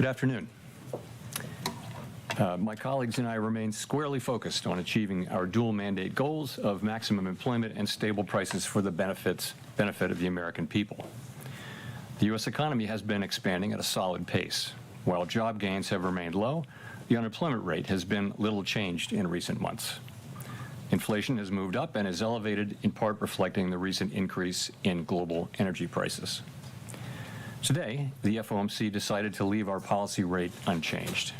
Good afternoon. My colleagues and I remain squarely focused on achieving our dual mandate goals of maximum employment and stable prices for the benefit of the American people. The U.S. economy has been expanding at a solid pace. While job gains have remained low, the unemployment rate has been little changed in recent months. Inflation has moved up and is elevated, in part reflecting the recent increase in global energy prices. Today, the FOMC decided to leave our policy rate unchanged.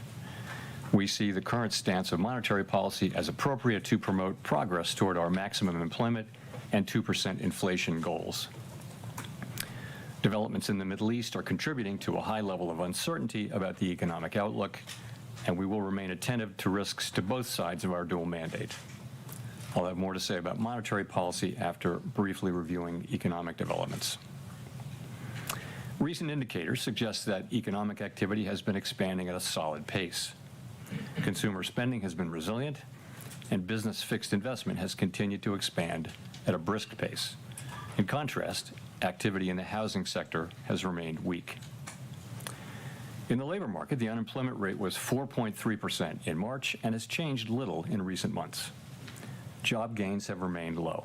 We see the current stance of monetary policy as appropriate to promote progress toward our maximum employment and 2% inflation goals. Developments in the Middle East are contributing to a high level of uncertainty about the economic outlook, and we will remain attentive to risks to both sides of our dual mandate. I'll have more to say about monetary policy after briefly reviewing economic developments. Recent indicators suggest that economic activity has been expanding at a solid pace. Consumer spending has been resilient, and business fixed investment has continued to expand at a brisk pace. In contrast, activity in the housing sector has remained weak. In the labor market, the unemployment rate was 4.3% in March and has changed little in recent months. Job gains have remained low.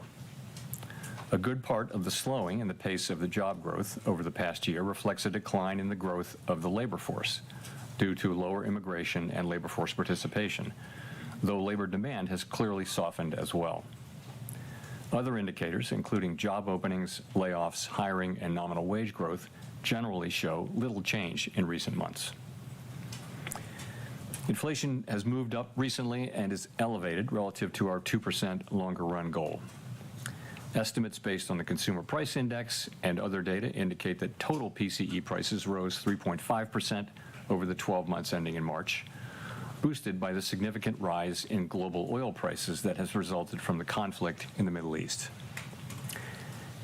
A good part of the slowing in the pace of the job growth over the past year reflects a decline in the growth of the labor force due to lower immigration and labor force participation, though labor demand has clearly softened as well. Other indicators, including job openings, layoffs, hiring, and nominal wage growth, generally show little change in recent months. Inflation has moved up recently and is elevated relative to our 2% longer-run goal. Estimates based on the Consumer Price Index and other data indicate that total PCE prices rose 3.5% over the 12 months ending in March, boosted by the significant rise in global oil prices that has resulted from the conflict in the Middle East.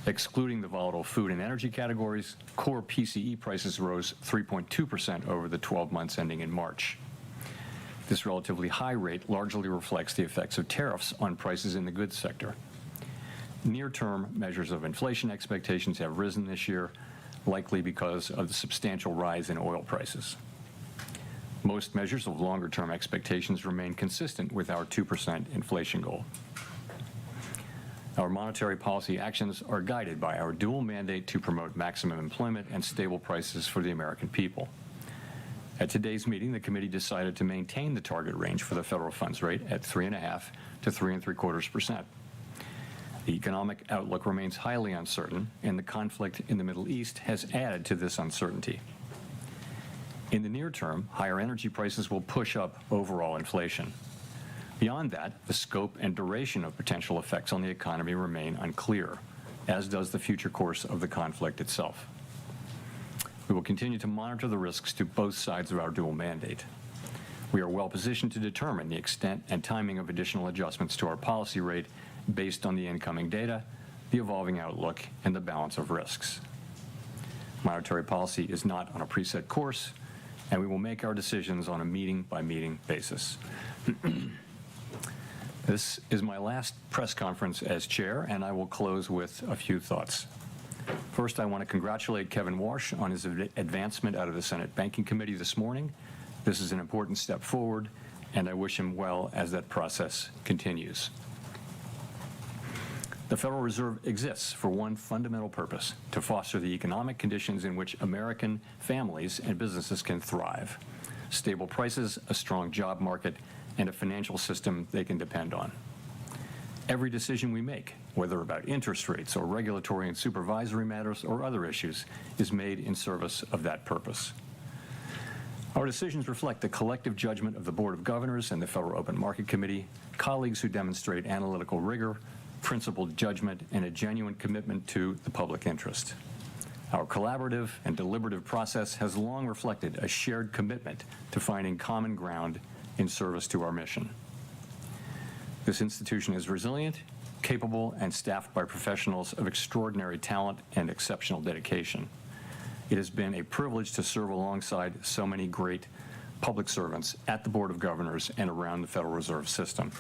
Excluding the volatile food and energy categories, core PCE prices rose 3.2% over the 12 months ending in March. This relatively high rate largely reflects the effects of tariffs on prices in the goods sector. Near-term measures of inflation expectations have risen this year, likely because of the substantial rise in oil prices. Most measures of longer-term expectations remain consistent with our 2% inflation goal. Our monetary policy actions are guided by our dual mandate to promote maximum employment and stable prices for the American people. At today's meeting, the committee decided to maintain the target range for the federal funds rate at 3.5% to 3.75%. The economic outlook remains highly uncertain, and the conflict in the Middle East has added to this uncertainty. In the near term, higher energy prices will push up overall inflation. Beyond that, the scope and duration of potential effects on the economy remain unclear, as does the future course of the conflict itself. We will continue to monitor the risks to both sides of our dual mandate. We are well positioned to determine the extent and timing of additional adjustments to our policy rate based on the incoming data, the evolving outlook, and the balance of risks. Monetary policy is not on a preset course, and we will make our decisions on a meeting-by-meeting basis. This is my last press conference as chair, and I will close with a few thoughts. First, I want to congratulate Kevin Warsh on his advancement out of the Senate Banking Committee this morning. This is an important step forward, and I wish him well as that process continues. The Federal Reserve exists for one fundamental purpose: to foster the economic conditions in which American families and businesses can thrive. Stable prices, a strong job market, and a financial system they can depend on. Every decision we make, whether about interest rates or regulatory and supervisory matters or other issues, is made in service of that purpose. Our decisions reflect the collective judgment of the Board of Governors and the Federal Open Market Committee, colleagues who demonstrate analytical rigor, principled judgment, and a genuine commitment to the public interest. Our collaborative and deliberative process has long reflected a shared commitment to finding common ground in service to our mission. This institution is resilient, capable, and staffed by professionals of extraordinary talent and exceptional dedication. It has been a privilege to serve alongside so many great public servants at the Board of Governors and around the Federal Reserve System.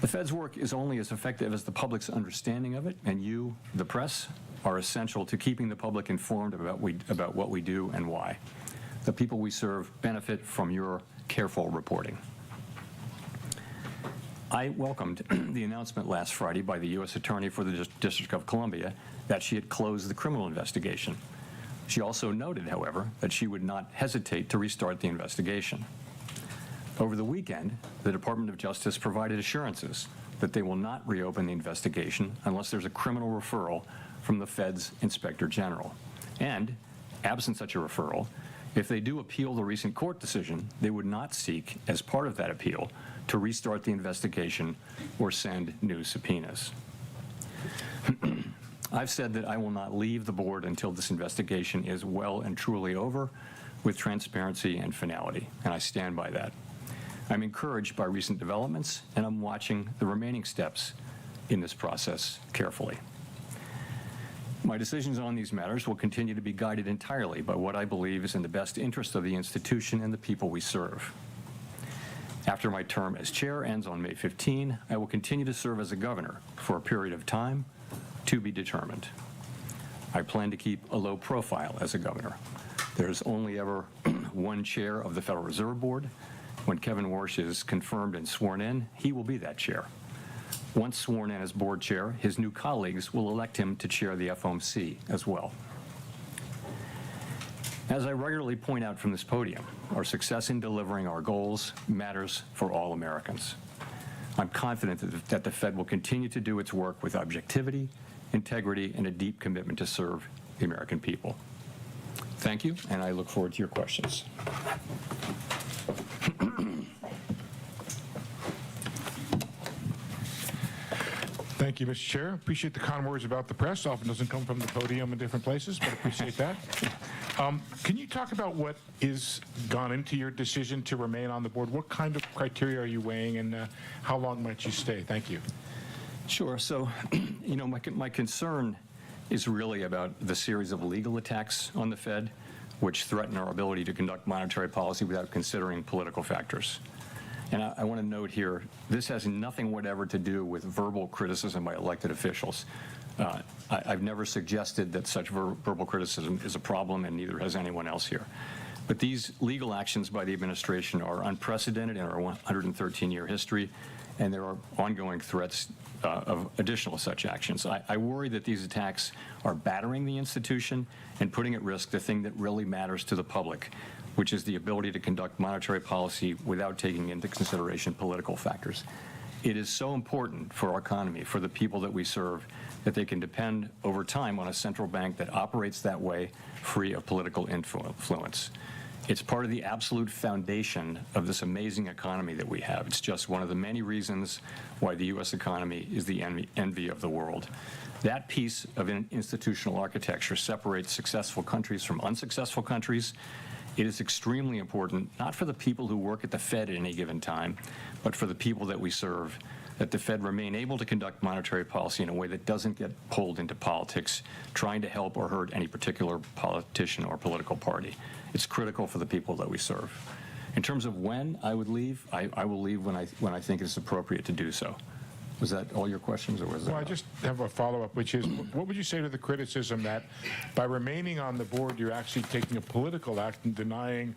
The Fed's work is only as effective as the public's understanding of it, and you, the press, are essential to keeping the public informed about what we do and why. The people we serve benefit from your careful reporting. I welcomed the announcement last Friday by the U.S. Attorney for the District of Columbia that she had closed the criminal investigation. She also noted, however, that she would not hesitate to restart the investigation. Over the weekend, the Department of Justice provided assurances that they will not reopen the investigation unless there's a criminal referral from the Fed's Inspector General. And, absent such a referral, if they do appeal the recent court decision, they would not seek, as part of that appeal, to restart the investigation or send new subpoenas. I've said that I will not leave the board until this investigation is well and truly over with transparency and finality, and I stand by that. I'm encouraged by recent developments, and I'm watching the remaining steps in this process carefully. My decisions on these matters will continue to be guided entirely by what I believe is in the best interest of the institution and the people we serve. After my term as chair ends on May 15, I will continue to serve as a governor for a period of time to be determined. I plan to keep a low profile as a governor. There's only ever one chair of the Federal Reserve Board. When Kevin Warsh is confirmed and sworn in, he will be that chair. Once sworn in as board chair, his new colleagues will elect him to chair the FOMC as well. As I regularly point out from this podium, our success in delivering our goals matters for all Americans. I'm confident that the Fed will continue to do its work with objectivity, integrity, and a deep commitment to serve the American people. Thank you, and I look forward to your questions. Thank you, Mr. Chair. Appreciate the kind words about the press. Often doesn't come from the podium in different places, but appreciate that. Can you talk about what is gone into your decision to remain on the board? What kind of criteria are you weighing, and how long might you stay? Thank you. Sure. So, my concern is really about the series of legal attacks on the Fed, which threaten our ability to conduct monetary policy without considering political factors. And I want to note here, this has nothing whatever to do with verbal criticism by elected officials. I've never suggested that such verbal criticism is a problem, and neither has anyone else here. But these legal actions by the administration are unprecedented in our 113-year history, and there are ongoing threats of additional such actions. I worry that these attacks are battering the institution and putting at risk the thing that really matters to the public, which is the ability to conduct monetary policy without taking into consideration political factors. It is so important for our economy, for the people that we serve, that they can depend over time on a central bank that operates that way, free of political influence. It's part of the absolute foundation of this amazing economy that we have. It's just one of the many reasons why the U.S. economy is the envy of the world. That piece of institutional architecture separates successful countries from unsuccessful countries. It is extremely important, not for the people who work at the Fed at any given time, but for the people that we serve, that the Fed remain able to conduct monetary policy in a way that doesn't get pulled into politics, trying to help or hurt any particular politician or political party. It's critical for the people that we serve. In terms of when I would leave, I will leave when I think it's appropriate to do so. Was that all your questions, or was that? Well, I just have a follow-up, which is, what would you say to the criticism that by remaining on the board, you're actually taking a political act and denying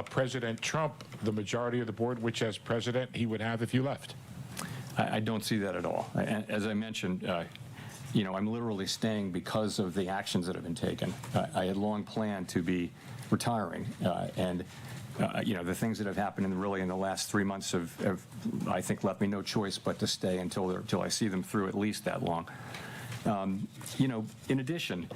President Trump the majority of the board, which as president he would have if you left? I don't see that at all. As I mentioned, I'm literally staying because of the actions that have been taken. I had long planned to be retiring, and the things that have happened in the last 3 months have, I think, left me no choice but to stay until I see them through at least that long. In addition,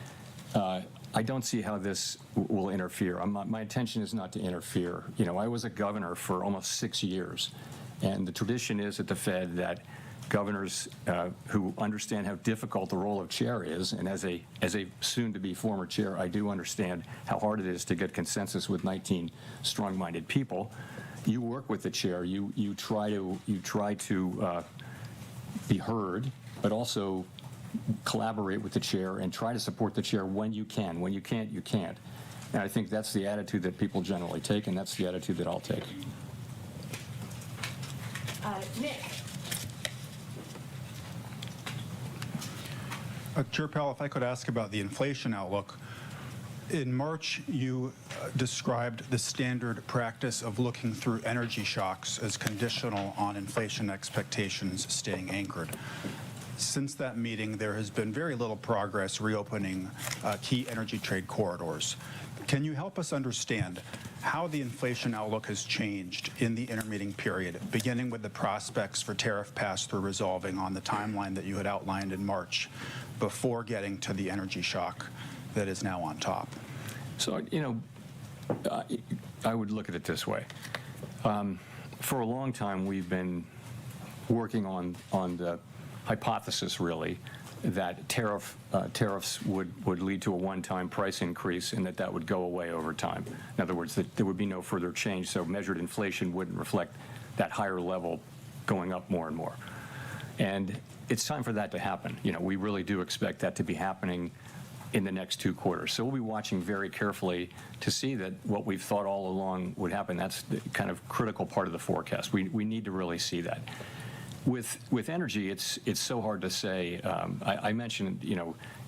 I don't see how this will interfere. My intention is not to interfere. I was a governor for almost 6 years, and the tradition is at the Fed that governors who understand how difficult the role of chair is, and as a soon-to-be former chair, I do understand how hard it is to get consensus with 19 strong-minded people. You work with the chair. You try to be heard, but also collaborate with the chair and try to support the chair when you can. When you can't, you can't. And I think that's the attitude that people generally take, and that's the attitude that I'll take. Nick. Chair Powell, if I could ask about the inflation outlook. In March, you described the standard practice of looking through energy shocks as conditional on inflation expectations staying anchored. Since that meeting, there has been very little progress reopening key energy trade corridors. Can you help us understand how the inflation outlook has changed in the intermeeting period, beginning with the prospects for tariff pass-through resolving on the timeline that you had outlined in March, before getting to the energy shock that is now on top? So, I would look at it this way. For a long time, we've been working on the hypothesis, really, that tariffs would lead to a one-time price increase and that would go away over time. In other words, that there would be no further change, so measured inflation wouldn't reflect that higher level going up more and more. And it's time for that to happen. We really do expect that to be happening in the next 2 quarters. So we'll be watching very carefully to see that what we've thought all along would happen. That's the kind of critical part of the forecast. We need to really see that. With energy, it's so hard to say. I mentioned,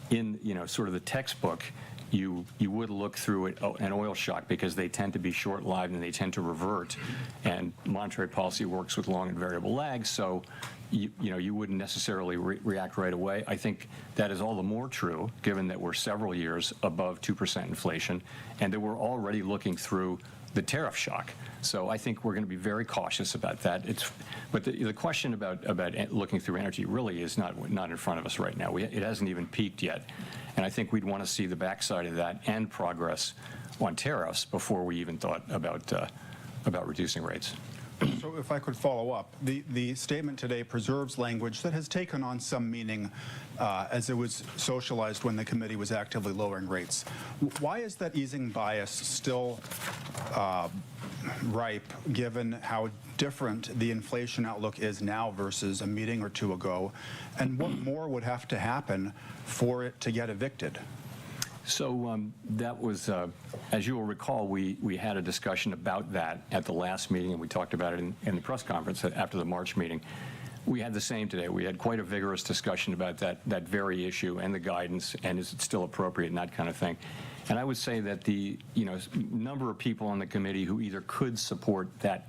in sort of the textbook, you would look through an oil shock because they tend to be short-lived and they tend to revert, and monetary policy works with long and variable lags, so you wouldn't necessarily react right away. I think that is all the more true given that we're several years above 2% inflation and that we're already looking through the tariff shock. So I think we're going to be very cautious about that. But the question about looking through energy really is not in front of us right now. It hasn't even peaked yet. And I think we'd want to see the backside of that and progress on tariffs before we even thought about reducing rates. So if I could follow up, the statement today preserves language that has taken on some meaning as it was socialized when the committee was actively lowering rates. Why is that easing bias still ripe, given how different the inflation outlook is now versus a meeting or two ago? And what more would have to happen for it to get evicted? So that was, as you will recall, we had a discussion about that at the last meeting, and we talked about it in the press conference after the March meeting. We had the same today. We had quite a vigorous discussion about that very issue and the guidance, and is it still appropriate, and that kind of thing. And I would say that the number of people on the committee who either could support that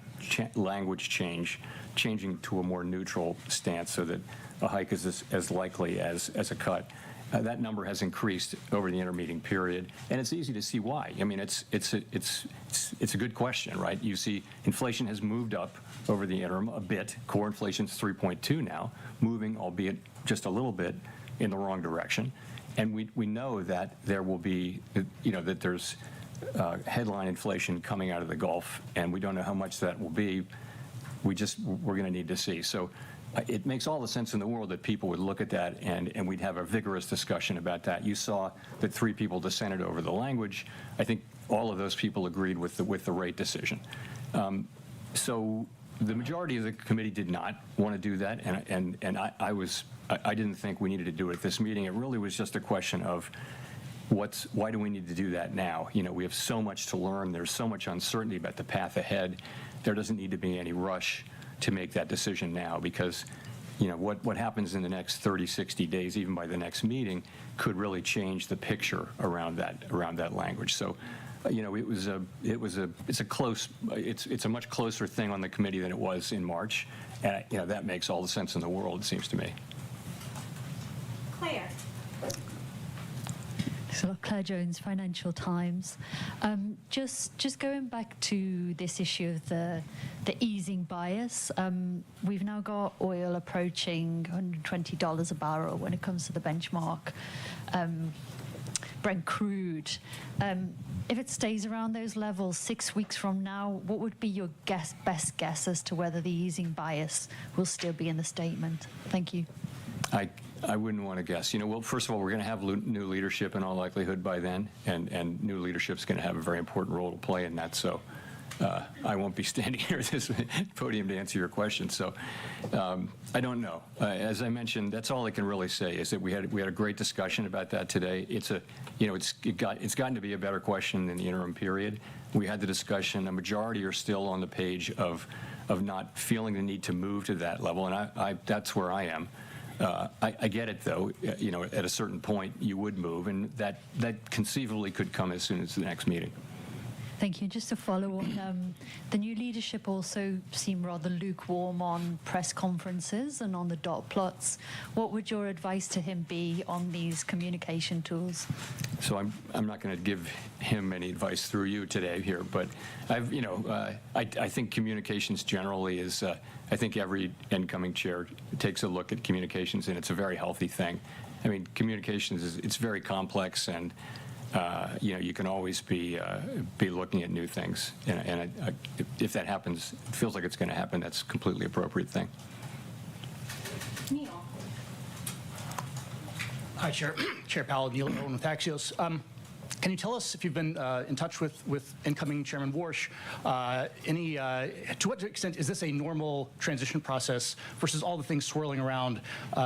language changing to a more neutral stance so that a hike is as likely as a cut, that number has increased over the intermeeting period, and it's easy to see why. I mean, it's a good question, right? You see, inflation has moved up over the interim a bit. Core inflation's 3.2 now, moving, albeit just a little bit, in the wrong direction. And we know that there will be, that there's headline inflation coming out of the Gulf, and we don't know how much that will be. We're going to need to see. So it makes all the sense in the world that people would look at that and we'd have a vigorous discussion about that. You saw that 3 people dissented over the language. I think all of those people agreed with the rate decision. So the majority of the committee did not want to do that, and I didn't think we needed to do it at this meeting. It really was just a question of why do we need to do that now? We have so much to learn. There's so much uncertainty about the path ahead. There doesn't need to be any rush to make that decision now, because what happens in the next 30, 60 days, even by the next meeting, could really change the picture around that language. So, it's a much closer thing on the committee than it was in March, and that makes all the sense in the world, it seems to me. Claire. So Claire Jones, Financial Times. Just going back to this issue of the easing bias, we've now got oil approaching $120 a barrel when it comes to the benchmark Brent crude. If it stays around those levels 6 weeks from now, what would be your best guess as to whether the easing bias will still be in the statement? Thank you. I wouldn't want to guess. Well, first of all, we're going to have new leadership in all likelihood by then, and new leadership's going to have a very important role to play in that. So I won't be standing here at this podium to answer your question. So I don't know. As I mentioned, that's all I can really say is that we had a great discussion about that today. It's gotten to be a better question in the interim period. We had the discussion. A majority are still on the page of not feeling the need to move to that level, and that's where I am. I get it, though. At a certain point, you would move, and that conceivably could come as soon as the next meeting. Thank you. Just to follow on, the new leadership also seem rather lukewarm on press conferences and on the dot plots. What would your advice to him be on these communication tools? So I'm not going to give him any advice through you today here, but I think communications generally is. I think every incoming chair takes a look at communications, and it's a very healthy thing. I mean, communications it's very complex, and you can always be looking at new things, and if that happens, it feels like it's going to happen. That's a completely appropriate thing. Neil. Hi, Chair Powell, Neil Irwin with Axios. Can you tell us if you've been in touch with incoming Chairman Warsh? To what extent is this a normal transition process versus all the things swirling around,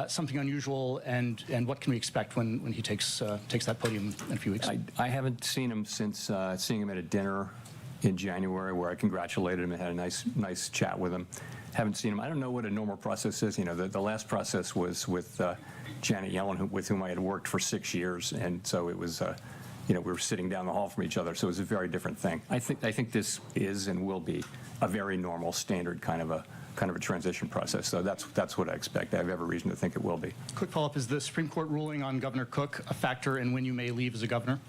something unusual, and what can we expect when he takes that podium in a few weeks? I haven't seen him since seeing him at a dinner in January where I congratulated him and had a nice chat with him. Haven't seen him. I don't know what a normal process is. The last process was with Janet Yellen, with whom I had worked for 6 years, and so it was. We were sitting down the hall from each other, so it was a very different thing. I think this is and will be a very normal, standard kind of a transition process. So that's what I expect. I have every reason to think it will be. Quick follow-up: is the Supreme Court ruling on Governor Cook a factor in when you may leave as a governor?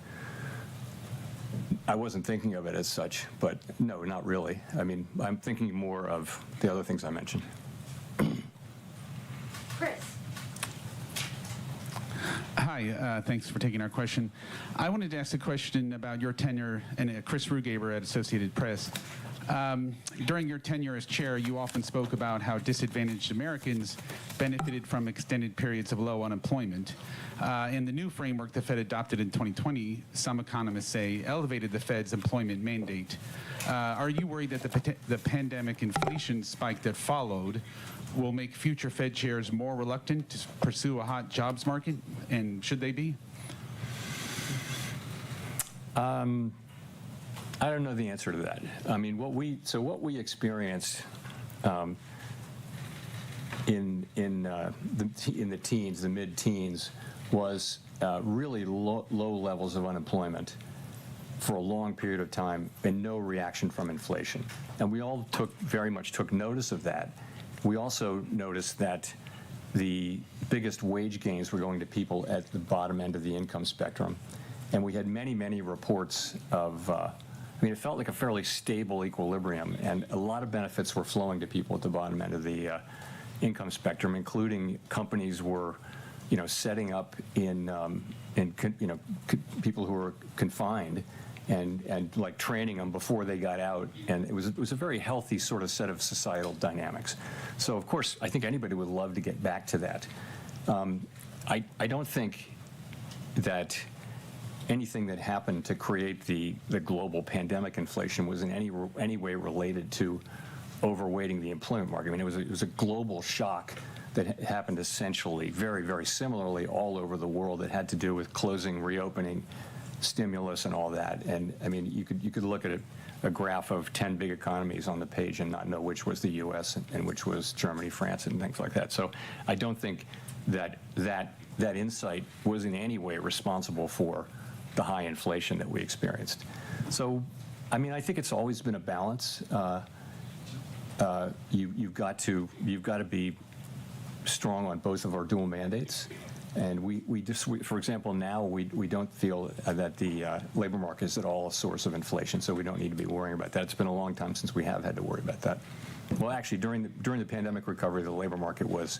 I wasn't thinking of it as such, but no, not really. I mean, I'm thinking more of the other things I mentioned. Chris. Hi, thanks for taking our question. I wanted to ask a question about your tenure, and Chris Rugaber at Associated Press. During your tenure as chair, you often spoke about how disadvantaged Americans benefited from extended periods of low unemployment. In the new framework the Fed adopted in 2020, some economists say elevated the Fed's employment mandate. Are you worried that the pandemic inflation spike that followed will make future Fed chairs more reluctant to pursue a hot jobs market, and should they be? I don't know the answer to that. I mean, what we experienced in the teens, the mid-teens, was really low levels of unemployment for a long period of time and no reaction from inflation. And we all very much took notice of that. We also noticed that the biggest wage gains were going to people at the bottom end of the income spectrum. And we had many reports of, it felt like a fairly stable equilibrium, and a lot of benefits were flowing to people at the bottom end of the income spectrum, including companies were, setting up in people who were confined and like training them before they got out, and it was a very healthy sort of set of societal dynamics. So of course, I think anybody would love to get back to that. I don't think that anything that happened to create the global pandemic inflation was in any way related to overweighting the employment market. I mean, it was a global shock that happened essentially very similarly all over the world that had to do with closing, reopening, stimulus, and all that. And I mean, you could look at a graph of 10 big economies on the page and not know which was the U.S. and which was Germany, France, and things like that. So I don't think that insight was in any way responsible for the high inflation that we experienced. So, I mean, I think it's always been a balance. You've got to be strong on both of our dual mandates. And we for example, now we don't feel that the labor market is at all a source of inflation, so we don't need to be worrying about that. It's been a long time since we have had to worry about that. Well, actually, during the pandemic recovery, the labor market was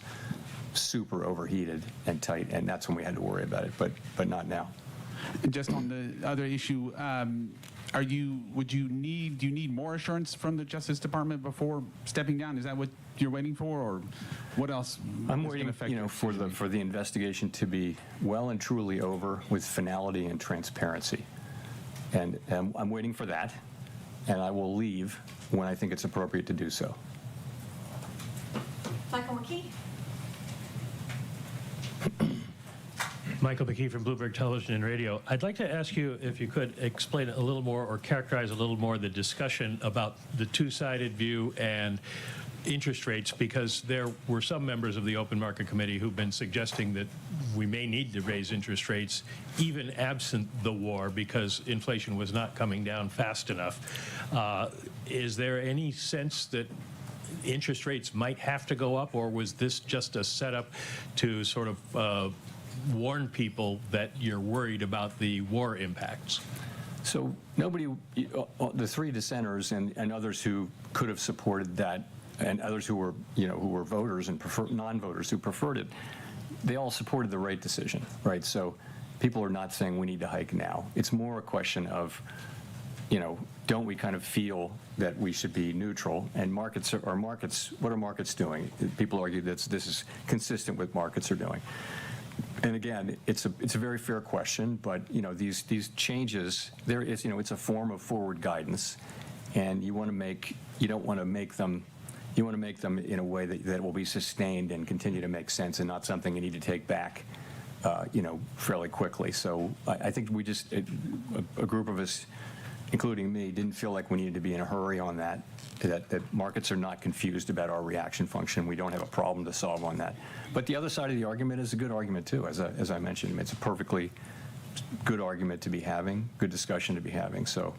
super overheated and tight, and that's when we had to worry about it, but not now. And just on the other issue, do you need more assurance from the Justice Department before stepping down? Is that what you're waiting for, or what else? I'm waiting, for the investigation to be well and truly over with finality and transparency, and I'm waiting for that, and I will leave when I think it's appropriate to do so. Michael McKee. Michael McKee from Bloomberg Television and Radio. I'd like to ask you if you could explain a little more or characterize a little more the discussion about the two-sided view and interest rates, because there were some members of the Open Market Committee who've been suggesting that we may need to raise interest rates even absent the war because inflation was not coming down fast enough. Is there any sense that interest rates might have to go up, or was this just a setup to sort of warn people that you're worried about the war impacts? So nobody, the three dissenters and others who could have supported that, and others who were, who were voters and non-voters who preferred it, they all supported the rate decision, right? So people are not saying we need to hike now. It's more a question of, don't we kind of feel that we should be neutral? And what are markets doing? People argue that this is consistent with markets are doing. And again, it's a very fair question, but these changes, it's a form of forward guidance, and you don't want to make them in a way that will be sustained and continue to make sense, and not something you need to take back, fairly quickly. So I think we just, a group of us, including me, didn't feel like we needed to be in a hurry on that markets are not confused about our reaction function. We don't have a problem to solve on that. But the other side of the argument is a good argument, too, as I mentioned. It's a perfectly good argument to be having, good discussion to be having. So,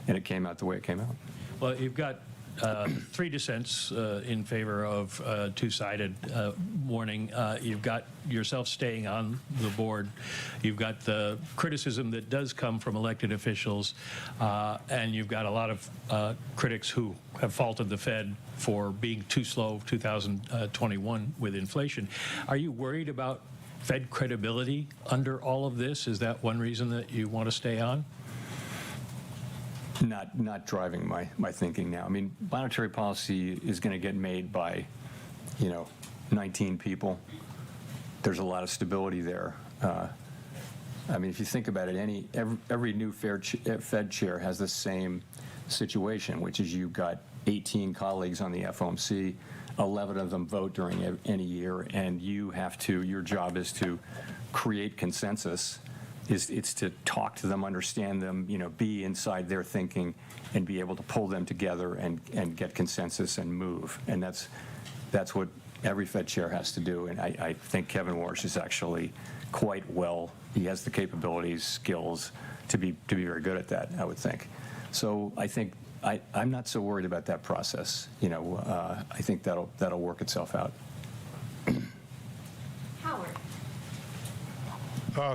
and it came out the way it came out. Well, you've got three dissents in favor of two-sided warning. You've got yourself staying on the board. You've got the criticism that does come from elected officials, and you've got a lot of critics who have faulted the Fed for being too slow 2021 with inflation. Are you worried about Fed credibility under all of this? Is that one reason that you want to stay on? Not driving my thinking now. I mean, monetary policy is going to get made by, 19 people. There's a lot of stability there. I mean, if you think about it, every new Fed chair has the same situation, which is you've got 18 colleagues on the FOMC, 11 of them vote during any year, and your job is to create consensus. It's to talk to them, understand them, be inside their thinking, and be able to pull them together and get consensus and move. And that's what every Fed chair has to do. And I think Kevin Warsh is actually quite well. He has the capabilities, skills to be very good at that, I would think. So I think I'm not so worried about that process. I think that'll work itself out. Howard.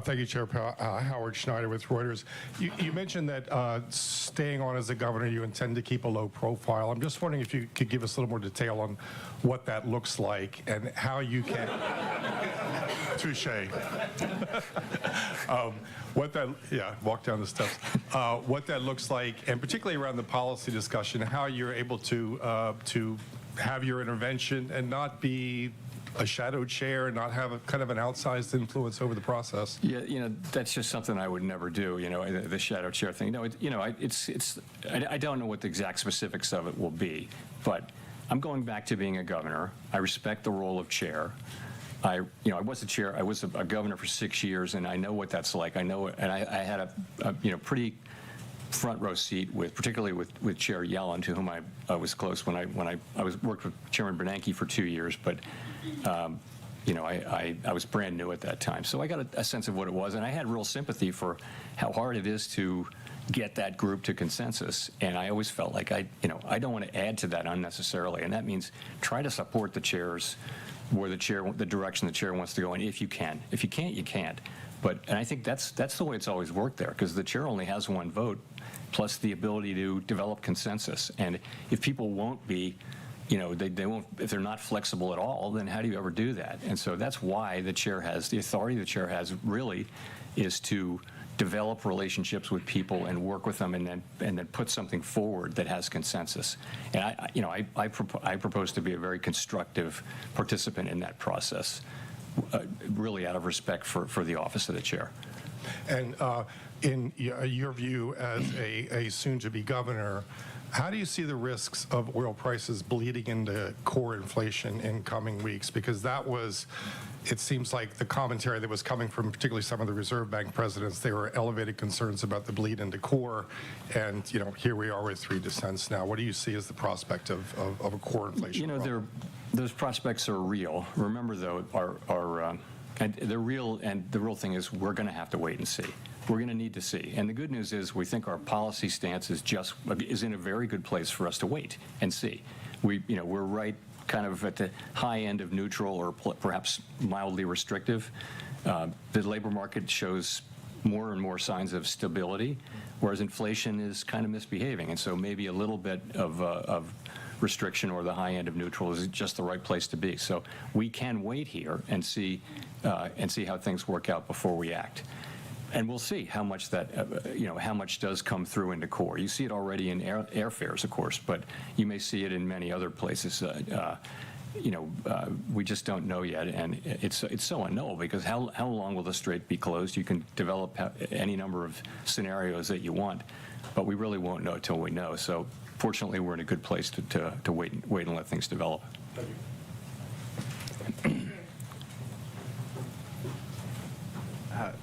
Thank you, Chair Powell. Howard Schneider with Reuters. You mentioned that staying on as a governor, you intend to keep a low profile. I'm just wondering if you could give us a little more detail on what that looks like and how you can... Touche. Walk down the steps. What that looks like, and particularly around the policy discussion, how you're able to have your intervention and not be a shadow chair and not have a kind of an outsized influence over the process. Yeah, that's just something I would never do. The shadow chair thing. No, I don't know what the exact specifics of it will be, but I'm going back to being a governor. I respect the role of chair. I was a chair. I was a governor for 6 years, and I know what that's like. I know, and I had a pretty front row seat particularly with Chair Yellen, to whom I was close when I worked with Chairman Bernanke for 2 years, but I was brand new at that time, so I got a sense of what it was, and I had real sympathy for how hard it is to get that group to consensus. And I always felt like I don't want to add to that unnecessarily, and that means try to support the chairs where the direction the chair wants to go in, if you can. If you can't, you can't. And I think that's the way it's always worked there, because the chair only has one vote, plus the ability to develop consensus. And if people won't be, they won't, if they're not flexible at all, then how do you ever do that? And so that's why the authority the chair has really is to develop relationships with people and work with them, and then put something forward that has consensus. And I propose to be a very constructive participant in that process, really out of respect for the office of the chair. And in your view as a soon-to-be governor, How do you see the risks of oil prices bleeding into core inflation in coming weeks? Because that was, it seems like the commentary that was coming from particularly some of the Reserve Bank presidents, they were elevated concerns about the bleed into core. And, here we are with 3 dissents now. What do you see as the prospect of a core inflation problem? Those prospects are real. Remember, though, and they're real, and the real thing is we're going to have to wait and see. We're going to need to see. And the good news is we think our policy stance is in a very good place for us to wait and see. We're right kind of at the high end of neutral or perhaps mildly restrictive. The labor market shows more and more signs of stability, whereas inflation is kind of misbehaving. And so maybe a little bit of restriction or the high end of neutral is just the right place to be. So we can wait here and see how things work out before we act. And we'll see how much how much does come through into core. You see it already in airfares, of course, but you may see it in many other places. We just don't know yet, and it's so unknowable because how long will the strait be closed? You can develop any number of scenarios that you want, but we really won't know until we know. So fortunately, we're in a good place to wait and let things develop.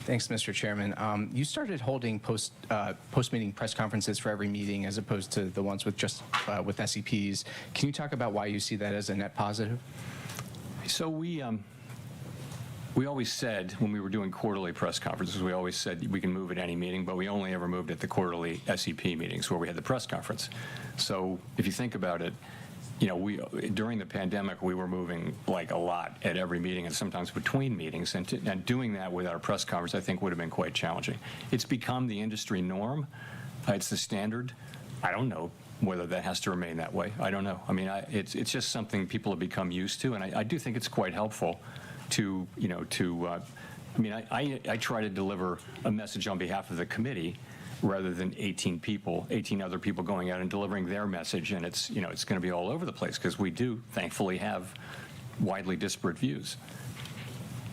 Thanks, Mr. Chairman. You started holding post-meeting press conferences for every meeting as opposed to the ones with just with SEPs. Can you talk about why you see that as a net positive? So we always said when we were doing quarterly press conferences, we always said we can move at any meeting, but we only ever moved at the quarterly SEP meetings where we had the press conference. So if you think about it, during the pandemic, we were moving like a lot at every meeting and sometimes between meetings. And doing that without a press conference, I think, would have been quite challenging. It's become the industry norm. It's the standard. I don't know whether that has to remain that way. I don't know. I mean, it's just something people have become used to. And I do think it's quite helpful to I try to deliver a message on behalf of the committee rather than 18 other people going out and delivering their message, and it's going to be all over the place because we do, thankfully, have widely disparate views.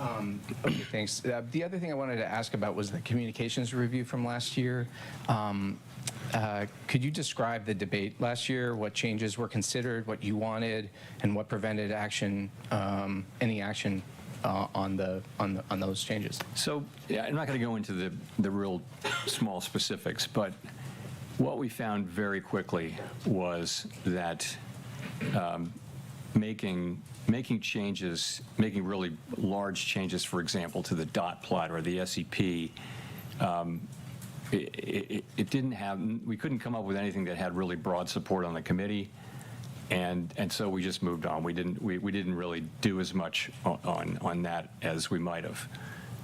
Okay, thanks. The other thing I wanted to ask about was the communications review from last year. Could you describe the debate last year, what changes were considered, what you wanted, and what prevented any action on those changes? So I'm not going to go into the real small specifics, but what we found very quickly was that making really large changes, for example, to the dot plot or the SEP, we couldn't come up with anything that had really broad support on the committee. And so we just moved on. We didn't really do as much on that as we might have.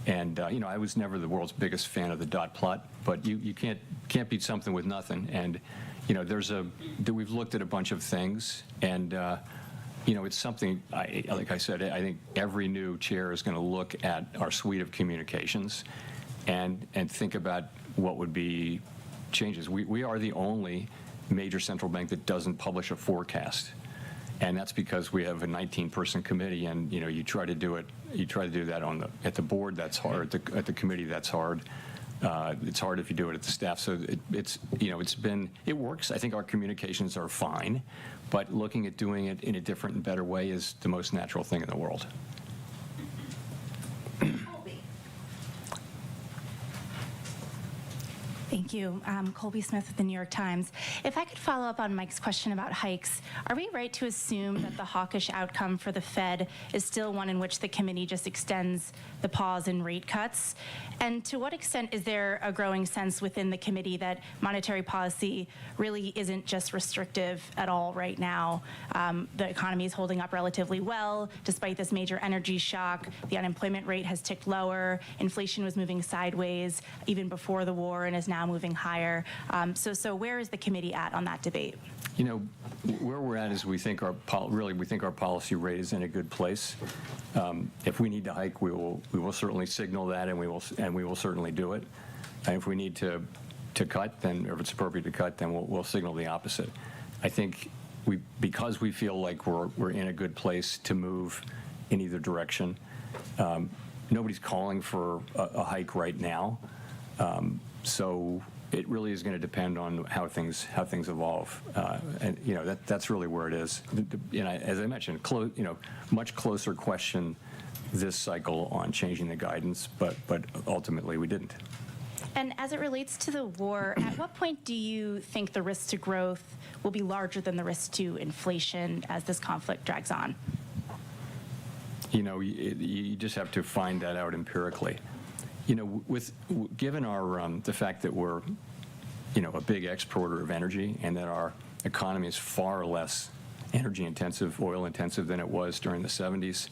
And I was never the world's biggest fan of the dot plot, but you can't beat something with nothing. And we've looked at a bunch of things, and it's something. Like I said, I think every new chair is going to look at our suite of communications, and think about what would be changes. We are the only major central bank that doesn't publish a forecast, and that's because we have a 19-person committee, and you try to do that at the board. That's hard. At the committee, that's hard. It's hard if you do it at the staff. So it works. I think our communications are fine, but looking at doing it in a different and better way is the most natural thing in the world. Thank you. Colby Smith with the New York Times. If I could follow up on Mike's question about hikes, are we right to assume that the hawkish outcome for the Fed is still one in which the committee just extends the pause in rate cuts? And to what extent is there a growing sense within the committee that monetary policy really isn't just restrictive at all right now? The economy is holding up relatively well despite this major energy shock. The unemployment rate has ticked lower. Inflation was moving sideways even before the war and is now moving higher. So where is the committee at on that debate? Where we're at is we think our policy rate is in a good place. If we need to hike, we will certainly signal that, and we will certainly do it. And if we need to cut, then, or if it's appropriate to cut, then we'll signal the opposite. I think because we feel like we're in a good place to move in either direction. Nobody's calling for a hike right now. So it really is going to depend on how things evolve, and that's really where it is. As I mentioned, much closer question this cycle on changing the guidance, but ultimately we didn't. And as it relates to the war, at what point do you think the risk to growth will be larger than the risk to inflation as this conflict drags on? You just have to find that out empirically. Given our the fact that we're a big exporter of energy and that our economy is far less energy intensive, oil intensive than it was during the 70s,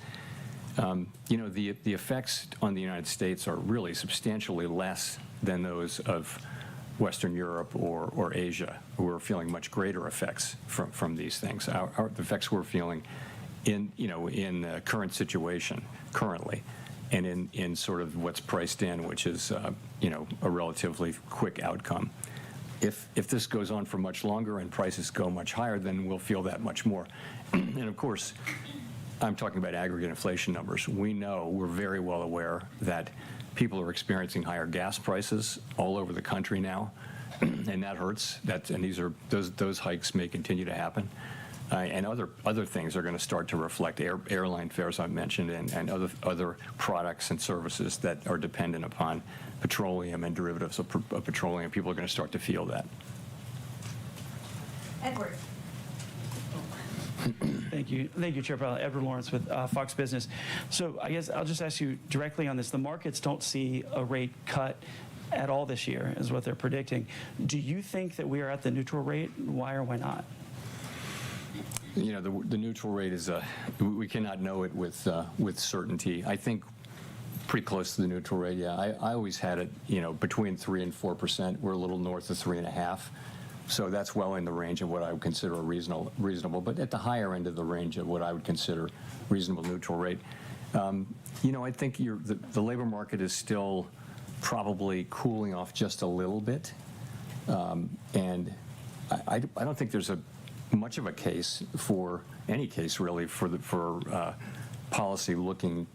the effects on the United States are really substantially less than those of Western Europe or Asia, who are feeling much greater effects from these things. The effects we're feeling in the current situation currently, and in sort of what's priced in, which is a relatively quick outcome. If this goes on for much longer and prices go much higher, then we'll feel that much more. And of course, I'm talking about aggregate inflation numbers. We're very well aware that people are experiencing higher gas prices all over the country now, and that hurts. Those hikes may continue to happen. And other things are going to start to reflect airline fares I mentioned, and other products and services that are dependent upon petroleum and derivatives of petroleum. People are going to start to feel that. Edward. Thank you, Chair Powell. Edward Lawrence with Fox Business. So I guess I'll just ask you directly on this. The markets don't see a rate cut at all this year, is what they're predicting. Do you think that we are at the neutral rate? Why or why not? The neutral rate is we cannot know it with certainty. I think pretty close to the neutral rate. Yeah, I always had it between 3% and 4%. We're a little north of 3.5%. So that's well in the range of what I would consider a reasonable, but at the higher end of the range of what I would consider reasonable neutral rate. I think the labor market is still probably cooling off just a little bit, and I don't think there's much of a case for any case really for policy looking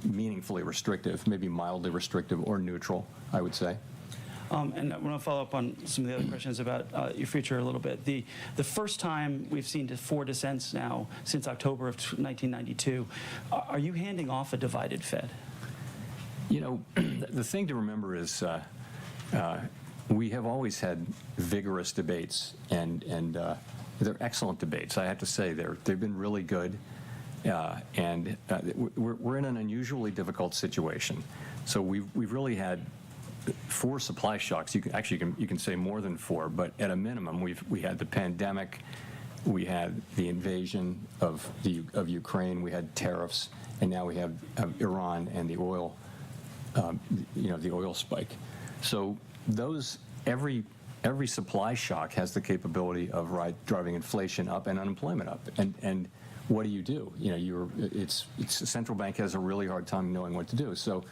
meaningfully restrictive, maybe mildly restrictive or neutral, I would say. And I want to follow up on some of the other questions about your future a little bit. The first time we've seen 4 dissents now since October of 1992, are you handing off a divided Fed? The thing to remember is we have always had vigorous debates, and they're excellent debates. I have to say they've been really good, and we're in an unusually difficult situation. So we've really had 4 supply shocks. You can say more than 4, but at a minimum, we had the pandemic, we had the invasion of Ukraine, we had tariffs, and now we have Iran and the oil, the oil spike. So every supply shock has the capability of driving inflation up and unemployment up. And what do? It's central bank has a really hard time knowing what to do. So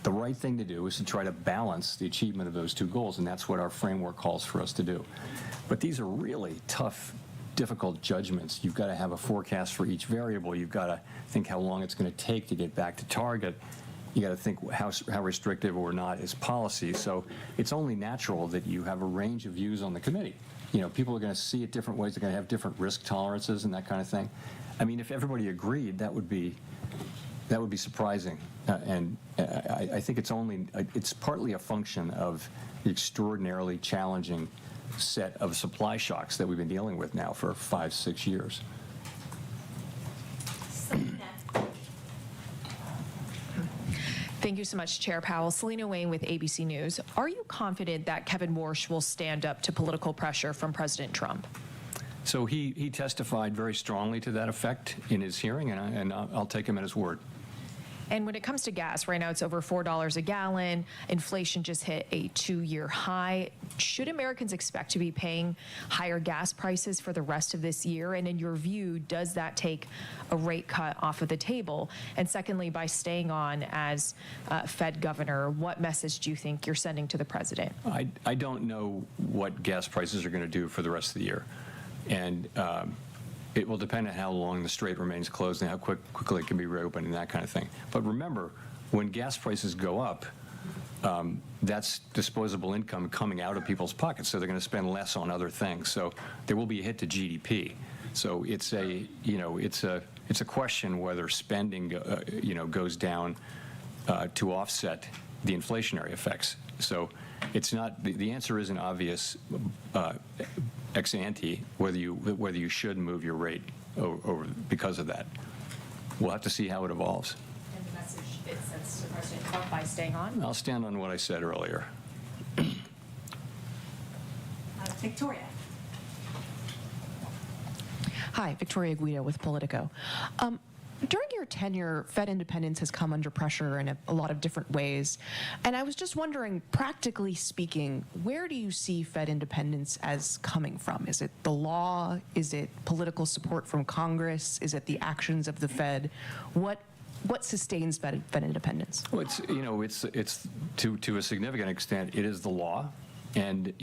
the right thing to do is to try to balance the achievement of those 2 goals, and that's what our framework calls for us to do. But these are really tough, difficult judgments. You've got to have a forecast for each variable. You've got to think how long it's going to take to get back to target. You got to think how restrictive or not is policy. So it's only natural that you have a range of views on the committee. People are going to see it different ways. They're going to have different risk tolerances and that kind of thing. I mean, if everybody agreed, that would be surprising. And I think it's partly a function of the extraordinarily challenging set of supply shocks that we've been dealing with now for 5-6 years. Thank you so much, Chair Powell. Selena Wayne with ABC News. Are you confident that Kevin Warsh will stand up to political pressure from President Trump? So he testified very strongly to that effect in his hearing, and I'll take him at his word. And when it comes to gas, right now it's over $4 a gallon. Inflation just hit a 2-year high. Should Americans expect to be paying higher gas prices for the rest of this year? And in your view, does that take a rate cut off of the table? And secondly, by staying on as Fed governor, what message do you think you're sending to the president? I don't know what gas prices are going to do for the rest of the year. And it will depend on how long the strait remains closed and how quickly it can be reopened and that kind of thing. But remember, when gas prices go up, that's disposable income coming out of people's pockets, so they're going to spend less on other things. So there will be a hit to GDP. So it's a, it's a question whether spending, goes down to offset the inflationary effects. So it's not, the answer isn't obvious ex ante whether you should move your rate over because of that. We'll have to see how it evolves. And the message it sends to President Trump by staying on? I'll stand on what I said earlier. Victoria. Hi, Victoria Guido with Politico. During your tenure, Fed independence has come under pressure in a lot of different ways. And I was just wondering, practically speaking, where do you see Fed independence as coming from? Is it the law? Is it political support from Congress? Is it the actions of the Fed? What sustains Fed independence? Well, it's to a significant extent, it is the law. And,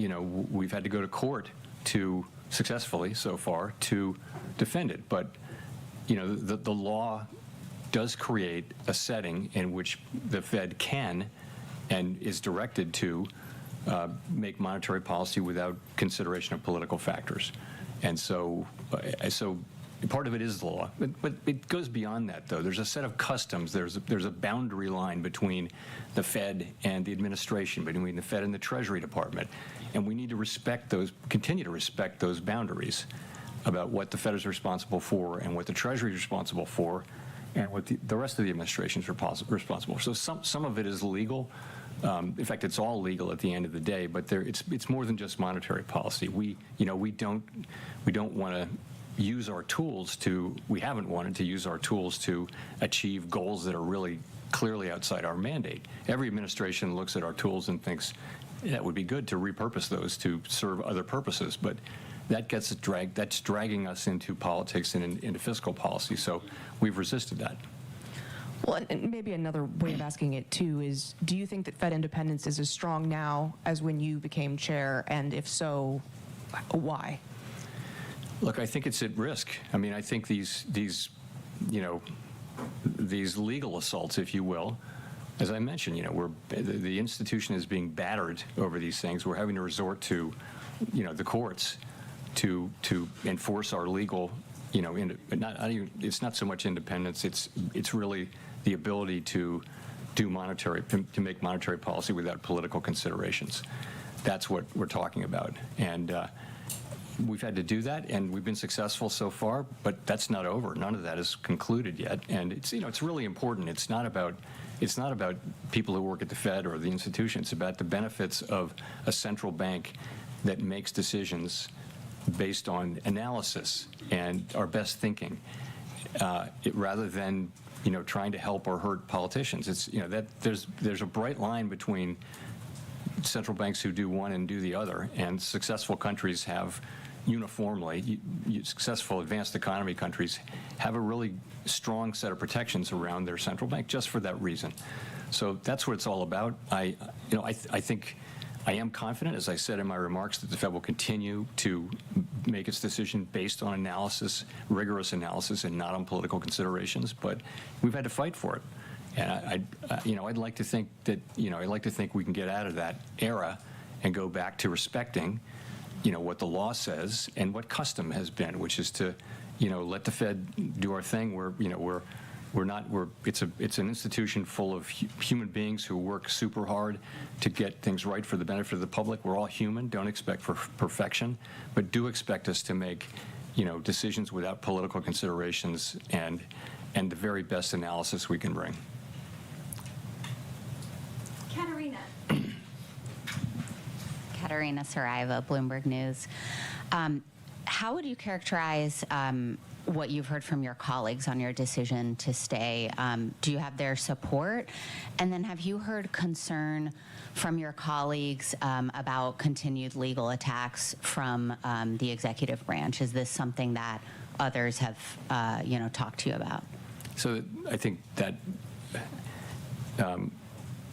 we've had to go to court to successfully so far to defend it. But the law does create a setting in which the Fed can and is directed to make monetary policy without consideration of political factors. And so part of it is the law. But it goes beyond that, though. There's a set of customs. There's a boundary line between the Fed and the administration, between the Fed and the Treasury Department. And we need to respect those, continue to respect those boundaries about what the Fed is responsible for and what the Treasury is responsible for and what the rest of the administration is responsible for. So some of it is legal. In fact, it's all legal at the end of the day, but it's more than just monetary policy. We don't want to use our tools we haven't wanted to use our tools to achieve goals that are really clearly outside our mandate. Every administration looks at our tools and thinks that would be good to repurpose those to serve other purposes, but that's dragging us into politics and into fiscal policy. So we've resisted that. Well, and maybe another way of asking it, too, is do you think that Fed independence is as strong now as when you became chair? And if so, why? Look, I think it's at risk. I mean, I think these legal assaults, if you will, as I mentioned, the institution is being battered over these things. We're having to resort to, the courts to enforce our legal, it's not so much independence. It's really the ability to make monetary policy without political considerations. That's what we're talking about. And we've had to do that, and we've been successful so far, but that's not over. None of that is concluded yet. And it's really important. It's not about people who work at the Fed or the institution. It's about the benefits of a central bank that makes decisions based on analysis and our best thinking, rather than trying to help or hurt politicians. It's that there's a bright line between central banks who do one and do the other, and successful countries have uniformly, successful advanced economy countries have a really strong set of protections around their central bank just for that reason. So that's what it's all about. I think I am confident, as I said in my remarks, that the Fed will continue to make its decision based on analysis, rigorous analysis, and not on political considerations. But we've had to fight for it, and I'd like to think that we can get out of that era and go back to respecting, what the law says and what custom has been, which is to, let the Fed do our thing. It's an institution full of human beings who work super hard to get things right for the benefit of the public. We're all human. Don't expect perfection, but do expect us to make, decisions without political considerations and the very best analysis we can bring. Katerina Saraiva, Bloomberg News. How would you characterize what you've heard from your colleagues on your decision to stay? Do you have their support? And then have you heard concern from your colleagues about continued legal attacks from the executive branch? Is this something that others have, talked to you about? So I think that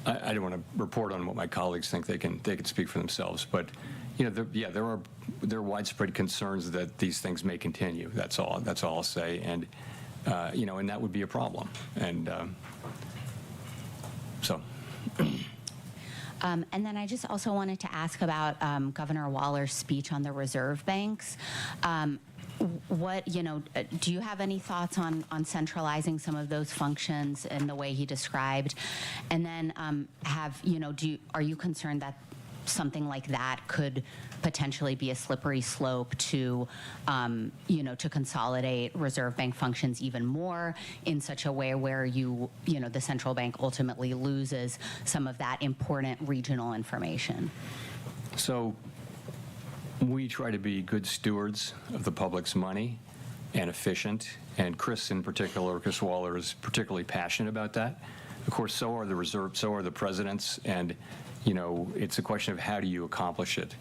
I don't want to report on what my colleagues think. They can speak for themselves. But there are widespread concerns that these things may continue. That's all I'll say. And and that would be a problem. And so. And then I just also wanted to ask about Governor Waller's speech on the reserve banks. Do you have any thoughts on centralizing some of those functions in the way he described? And then are you concerned that something like that could potentially be a slippery slope to, to consolidate reserve bank functions even more in such a way where the central bank ultimately loses some of that important regional information? So we try to be good stewards of the public's money and efficient, and Chris Waller is particularly passionate about that. Of course, so are the reserve, so are the presidents, and it's a question of how do you accomplish it.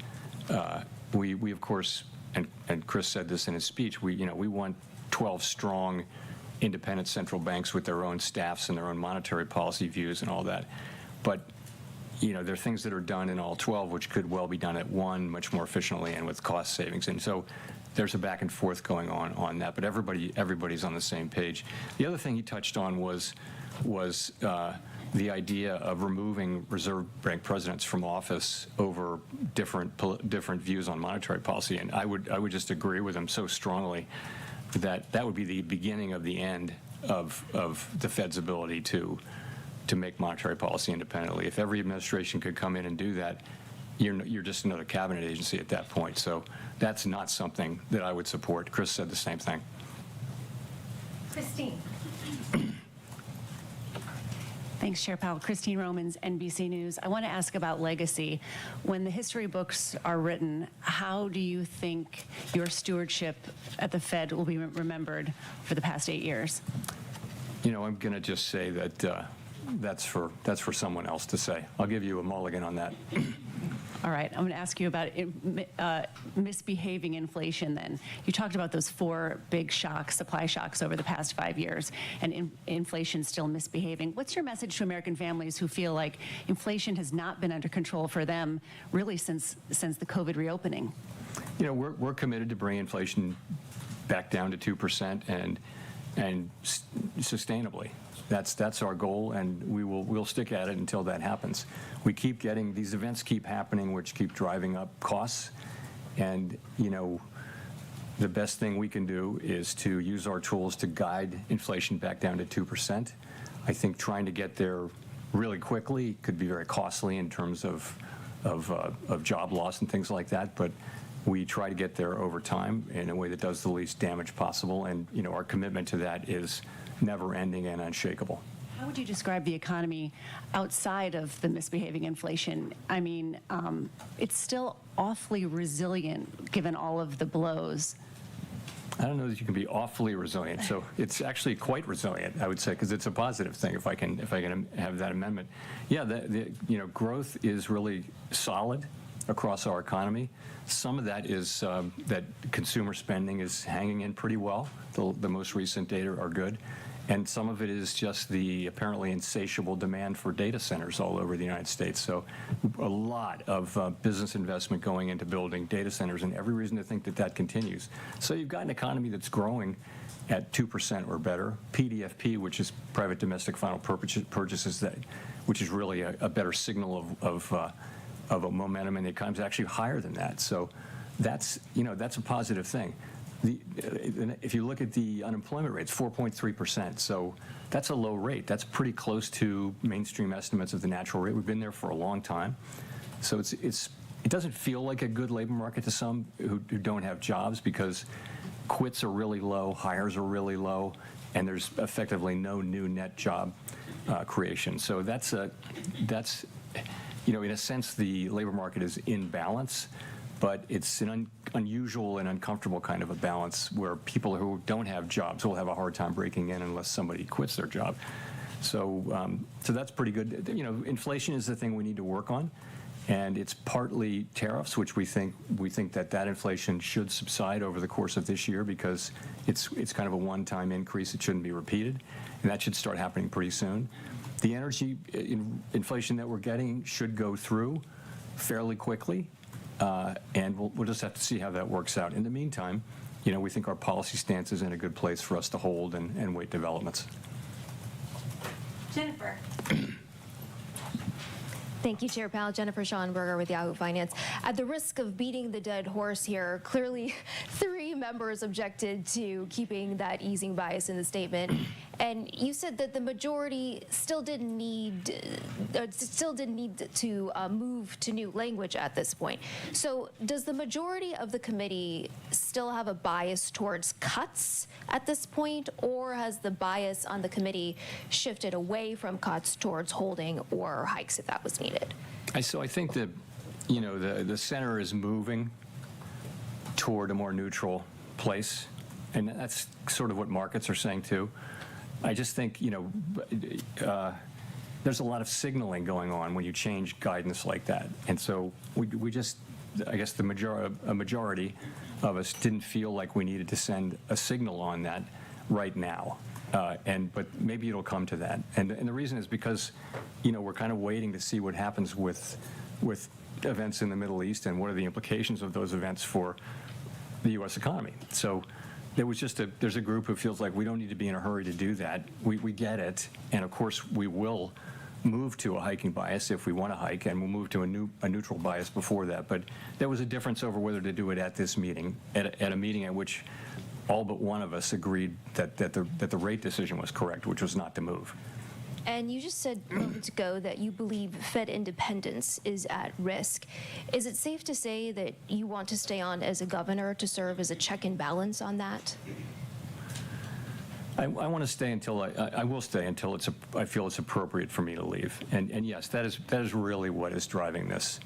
We of course, and Chris said this in his speech, we want 12 strong independent central banks with their own staffs and their own monetary policy views and all that. But there are things that are done in all 12 which could well be done at one much more efficiently and with cost savings. And so there's a back and forth going on that, but everybody's on the same page. The other thing he touched on was the idea of removing reserve bank presidents from office over different views on monetary policy. And I would just agree with him so strongly that would be the beginning of the end of the Fed's ability to make monetary policy independently. If every administration could come in and do that, you're just another cabinet agency at that point. So that's not something that I would support. Chris said the same thing. Christine. Thanks, Chair Powell. Christine Romans, NBC News. I want to ask about legacy. When the history books are written, how do you think your stewardship at the Fed will be remembered for the past 8 years? I'm going to just say that that's for someone else to say. I'll give you a mulligan on that. All right, I'm going to ask you about misbehaving inflation then. You talked about those 4 big shocks, supply shocks over the past 5 years, and inflation still misbehaving. What's your message to American families who feel like inflation has not been under control for them really since the COVID reopening? We're committed to bring inflation back down to 2% and sustainably. That's our goal, and we'll stick at it until that happens. We keep getting these events keep happening, which keep driving up costs, and the best thing we can do is to use our tools to guide inflation back down to 2%. I think trying to get there really quickly could be very costly in terms of job loss and things like that, but we try to get there over time in a way that does the least damage possible, and our commitment to that is never-ending and unshakable. How would you describe the economy outside of the misbehaving inflation? I mean, it's still awfully resilient given all of the blows. I don't know that you can be awfully resilient. So it's actually quite resilient, I would say, because it's a positive thing. If I can have that amendment, yeah, growth is really solid across our economy. Some of that is that consumer spending is hanging in pretty well. The most recent data are good. And some of it is just the apparently insatiable demand for data centers all over the United States. So a lot of business investment going into building data centers, and every reason to think that continues. So you've got an economy that's growing at 2% or better. PDFP, which is private domestic final purchases, which is really a better signal of a momentum in the economy, is actually higher than that. So that's a positive thing. If you look at the unemployment rate, it's 4.3%. So that's a low rate. That's pretty close to mainstream estimates of the natural rate. We've been there for a long time. So it doesn't feel like a good labor market to some who don't have jobs, because quits are really low, hires are really low, and there's effectively no new net job creation. So that's in a sense, the labor market is in balance. But it's an unusual and uncomfortable kind of a balance where people who don't have jobs will have a hard time breaking in unless somebody quits their job. So that's pretty good. Inflation is the thing we need to work on, and it's partly tariffs, which we think that inflation should subside over the course of this year, because it's kind of a one-time increase. It shouldn't be repeated, and that should start happening pretty soon. The energy inflation that we're getting should go through fairly quickly. And we'll just have to see how that works out. In the meantime, we think our policy stance is in a good place for us to hold and wait developments. Jennifer. Thank you, Chair Powell. Jennifer Schonberger with Yahoo Finance. At the risk of beating the dead horse here, clearly 3 members objected to keeping that easing bias in the statement. And you said that the majority still didn't need to move to new language at this point. So does the majority of the committee still have a bias towards cuts at this point, or has the bias on the committee shifted away from cuts towards holding or hikes if that was needed? So I think that, the center is moving toward a more neutral place, and that's sort of what markets are saying too. I just think, there's a lot of signaling going on when you change guidance like that. And so we just, I guess a majority of us didn't feel like we needed to send a signal on that right now. But maybe it'll come to that. And the reason is because, we're kind of waiting to see what happens with events in the Middle East and what are the implications of those events for the U.S. economy. So there's a group who feels like we don't need to be in a hurry to do that. We get it. And of course, we will move to a hiking bias if we want to hike, and we'll move to a neutral bias before that. But there was a difference over whether to do it at this meeting, at a meeting at which all but one of us agreed that the rate decision was correct, which was not to move. And you just said moments ago that you believe Fed independence is at risk. Is it safe to say that you want to stay on as a governor to serve as a check and balance on that? I want to stay until I will stay until I feel it's appropriate for me to leave. And yes, that is really what is driving this.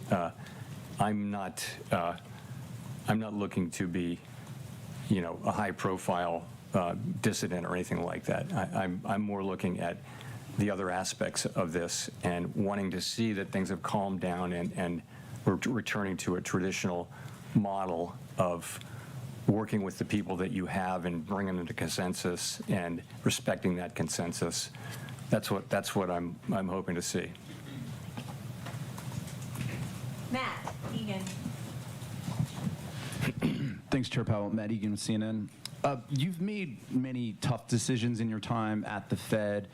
I'm not looking to be, a high-profile dissident or anything like that. I'm more looking at the other aspects of this and wanting to see that things have calmed down and we're returning to a traditional model of working with the people that you have and bringing them to consensus and respecting that consensus. That's what I'm hoping to see. Matt Egan. Thanks, Chair Powell. Matt Egan with CNN. You've made many tough decisions in your time at the Fed,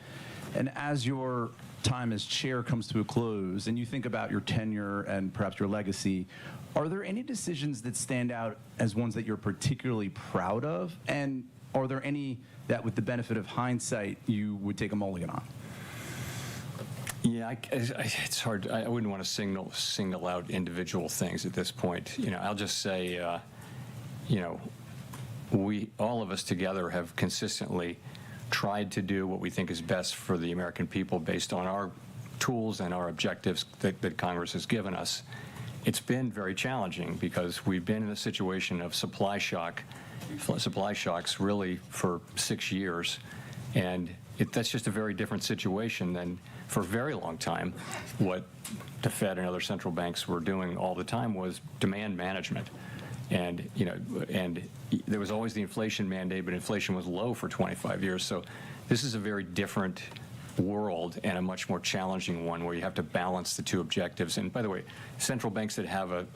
and as your time as chair comes to a close and you think about your tenure and perhaps your legacy, are there any decisions that stand out as ones that you're particularly proud of? And are there any that, with the benefit of hindsight, you would take a mulligan on? Yeah, it's hard. I wouldn't want to single out individual things at this point. I'll just say, all of us together have consistently tried to do what we think is best for the American people based on our tools and our objectives that Congress has given us. It's been very challenging because we've been in a situation of supply shocks really for 6 years, and that's just a very different situation than for a very long time. What the Fed and other central banks were doing all the time was demand management. And there was always the inflation mandate, but inflation was low for 25 years. So this is a very different world and a much more challenging one where you have to balance the two objectives. And by the way, central banks that have an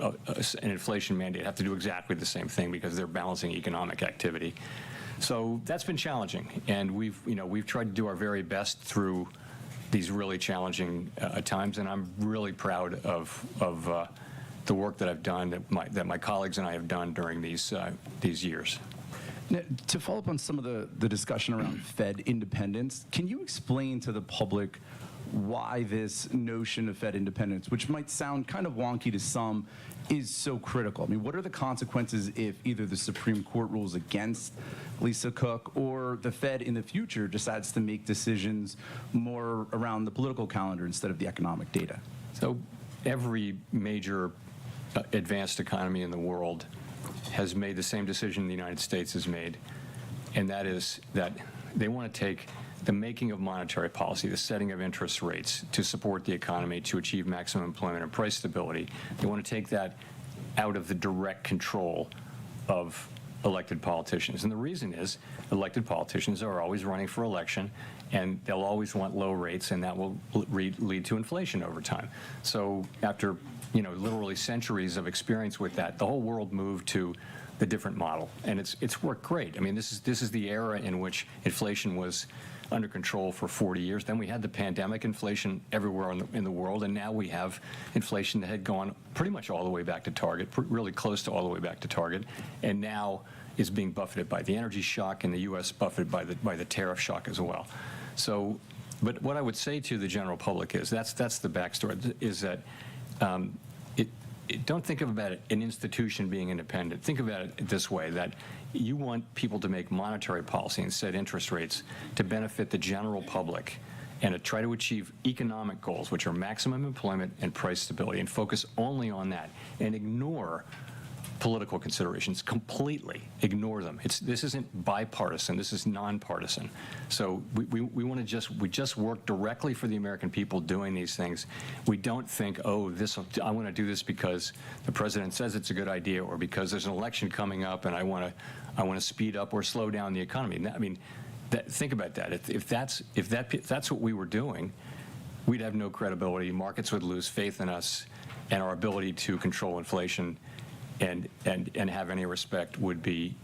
inflation mandate have to do exactly the same thing because they're balancing economic activity. So that's been challenging, and we've tried to do our very best through these really challenging times, and I'm really proud of the work that I've done, that my colleagues and I have done during these years. Now, to follow up on some of the discussion around Fed independence, can you explain to the public why this notion of Fed independence, which might sound kind of wonky to some, is so critical? I mean, what are the consequences if either the Supreme Court rules against Lisa Cook or the Fed in the future decides to make decisions more around the political calendar instead of the economic data? So every major advanced economy in the world has made the same decision the United States has made, and that is that they want to take the making of monetary policy, the setting of interest rates to support the economy, to achieve maximum employment and price stability. They want to take that out of the direct control of elected politicians. And the reason is elected politicians are always running for election, and they'll always want low rates, and that will lead to inflation over time. So after literally centuries of experience with that, the whole world moved to the different model, and it's worked great. I mean, this is the era in which inflation was under control for 40 years. Then we had the pandemic, inflation everywhere in the world, and now we have inflation that had gone pretty much all the way back to target, really close to all the way back to target, and now is being buffeted by the energy shock, and the U.S. buffeted by the tariff shock as well. So, but what I would say to the general public is that's the backstory, is that don't think about it, an institution being independent. Think about it this way, that you want people to make monetary policy and set interest rates to benefit the general public and to try to achieve economic goals, which are maximum employment and price stability, and focus only on that and ignore political considerations, completely ignore them. This isn't bipartisan, this is nonpartisan. So we just work directly for the American people doing these things. We don't think, oh, I want to do this because the president says it's a good idea, or because there's an election coming up and I want to speed up or slow down the economy. I mean, think about that. If that's what we were doing, we'd have no credibility. Markets would lose faith in us, and our ability to control inflation and have any respect would be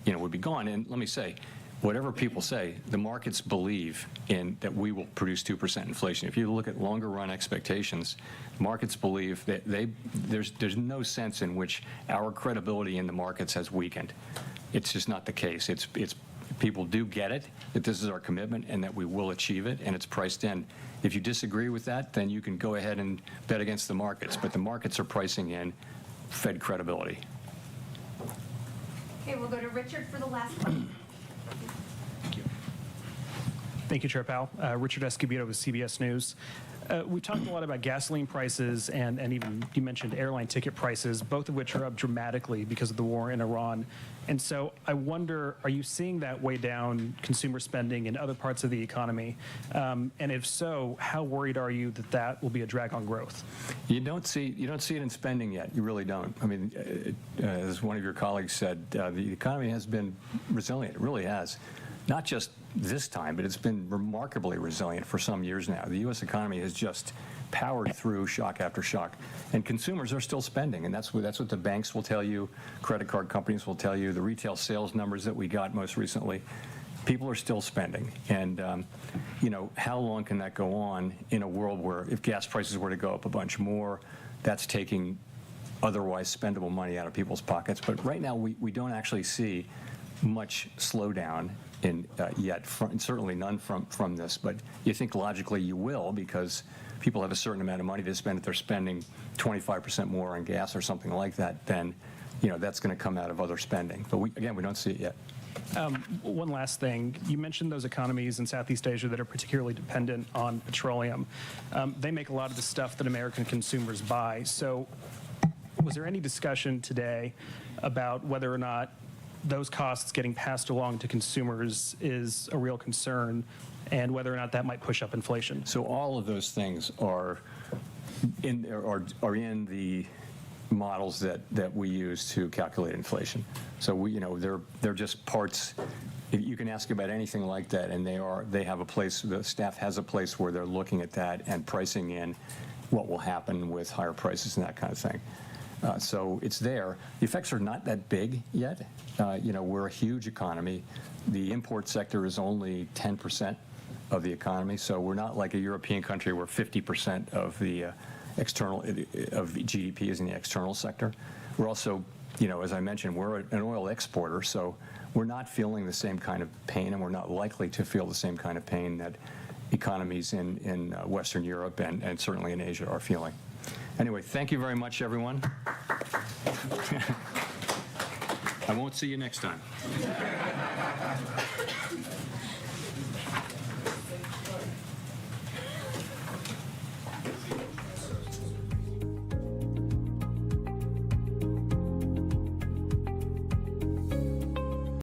gone. And let me say, whatever people say, the markets believe in that we will produce 2% inflation. If you look at longer run expectations, markets believe that there's no sense in which our credibility in the markets has weakened. It's just not the case. It's people do get it, that this is our commitment and that we will achieve it, and it's priced in. If you disagree with that, then you can go ahead and bet against the markets, but the markets are pricing in Fed credibility. Okay, we'll go to Richard for the last one. Thank you, Chair Powell. Richard Escobedo with CBS News. We've talked a lot about gasoline prices and even you mentioned airline ticket prices, both of which are up dramatically because of the war in Iran. And so I wonder, are you seeing that weigh down consumer spending in other parts of the economy? And if so, how worried are you that that will be a drag on growth? You don't see it in spending yet. You really don't. I mean, as one of your colleagues said, the economy has been resilient. It really has. Not just this time, but it's been remarkably resilient for some years now. The U.S. economy has just powered through shock after shock, and consumers are still spending, and that's what the banks will tell you, credit card companies will tell you, the retail sales numbers that we got most recently. People are still spending, and how long can that go on in a world where if gas prices were to go up a bunch more, that's taking otherwise spendable money out of people's pockets. But right now, we don't actually see much slowdown yet, certainly none from this, but you think logically you will, because people have a certain amount of money to spend. If they're spending 25% more on gas or something like that, then that's going to come out of other spending. But we don't see it yet. One last thing. You mentioned those economies in Southeast Asia that are particularly dependent on petroleum. They make a lot of the stuff that American consumers buy. So was there any discussion today about whether or not those costs getting passed along to consumers is a real concern, and whether or not that might push up inflation? So all of those things are in the models that we use to calculate inflation. So they're just parts. You can ask about anything like that, and they have a place. The staff has a place where they're looking at that and pricing in what will happen with higher prices and that kind of thing. So it's there. The effects are not that big yet. We're a huge economy. The import sector is only 10% of the economy, so we're not like a European country where 50% of the of GDP is in the external sector. We're also, as I mentioned, we're an oil exporter, so we're not feeling the same kind of pain, and we're not likely to feel the same kind of pain that economies in Western Europe and certainly in Asia are feeling. Anyway, thank you very much, everyone. I won't see you next time.